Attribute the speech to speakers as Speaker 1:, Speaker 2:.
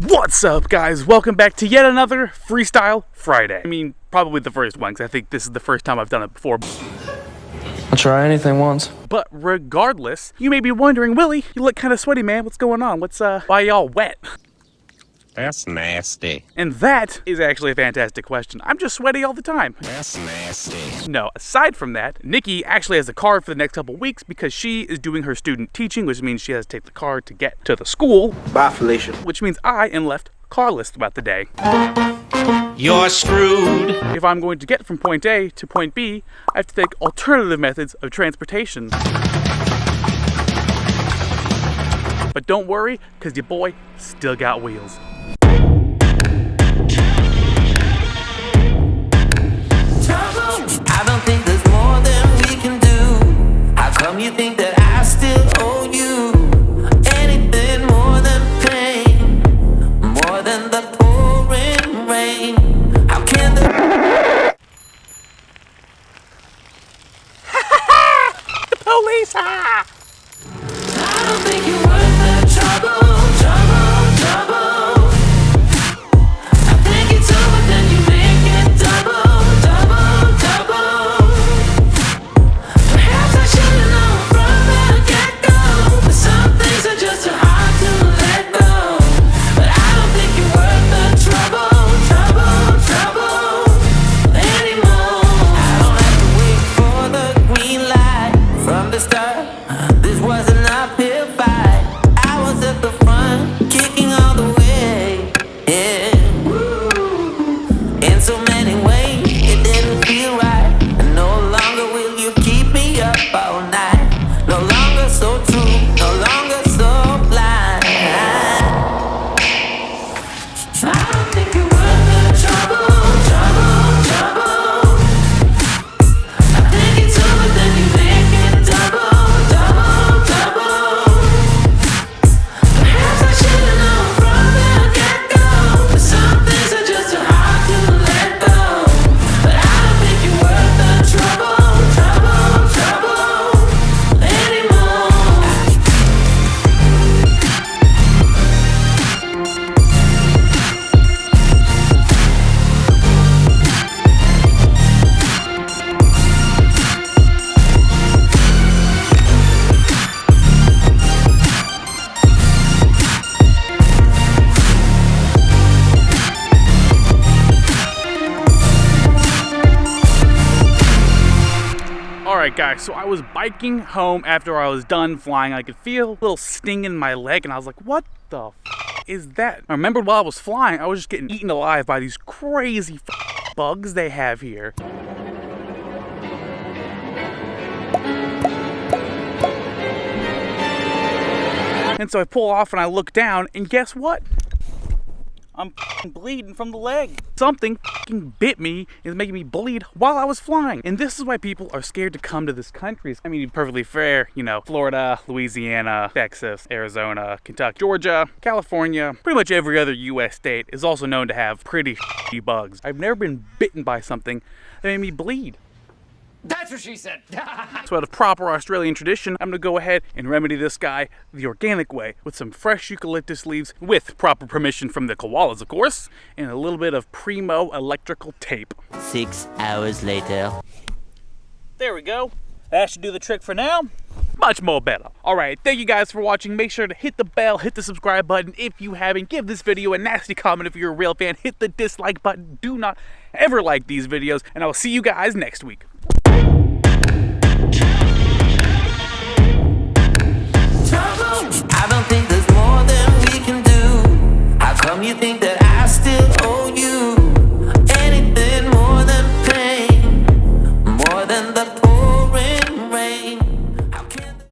Speaker 1: What's up, guys? Welcome back to yet another Freestyle Friday. I mean, probably the first one, because I think this is the first time I've done it before.
Speaker 2: I'll try anything once.
Speaker 1: But regardless, you may be wondering, Willie, you look kind of sweaty, man. What's going on? Why y'all wet?
Speaker 3: That's nasty.
Speaker 1: And that is actually a fantastic question. I'm just sweaty all the time.
Speaker 3: That's nasty.
Speaker 1: No, aside from that, Nikki actually has a card for the next couple weeks because she is doing her student teaching, which means she has to take the card to get to the school.
Speaker 4: Bye, Felicia.
Speaker 1: Which means I am left carless throughout the day.
Speaker 3: You're screwed.
Speaker 1: If I'm going to get from point A to point B, I have to take alternative methods of transportation. But don't worry, because your boy still got wheels.
Speaker 5: I don't think there's more than we can do. How come you think that I still owe you anything more than pain, more than the pouring rain? How can the
Speaker 1: Police!
Speaker 5: I don't think you're worth the trouble. I think it's over, then you make it double. Perhaps I should've known from the get-go, but some things are just too hard to let go. But I don't think you're worth the trouble anymore. I don't have to wait for the green light from the start. This was an uphill fight. I was at the front, kicking all the way. Yeah. In so many ways, it didn't feel right. And no longer will you keep me up all night. No longer so true, no longer so blind. I don't think you're worth the trouble. I think it's over, then you make it double. Perhaps I should've known from the get-go, but some things are just too hard to let go. But I don't think you're worth the trouble anymore.
Speaker 1: Alright guys, so I was biking home after I was done flying. I could feel a little sting in my leg and I was like, what the is that? I remembered while I was flying, I was just getting eaten alive by these crazy bugs they have here. And so I pull off and I look down and guess what? I'm bleeding from the leg. Something bit me and is making me bleed while I was flying. And this is why people are scared to come to this country. I mean, perfectly fair, you know, Florida, Louisiana, Texas, Arizona, Kentucky, Georgia, California, pretty much every other US state is also known to have pretty bugs. I've never been bitten by something that made me bleed.
Speaker 6: That's what she said.
Speaker 1: So out of proper Australian tradition, I'm gonna go ahead and remedy this guy the organic way with some fresh eucalyptus leaves with proper permission from the koalas, of course, and a little bit of primo electrical tape.
Speaker 5: 6 hours later.
Speaker 1: There we go. That should do the trick for now. Much more better. Alright, thank you guys for watching. Make sure to hit the bell, hit the subscribe button if you haven't. Give this video a nasty comment if you're a real fan. Hit the dislike button. Do not ever like these videos, and I will see you guys next week.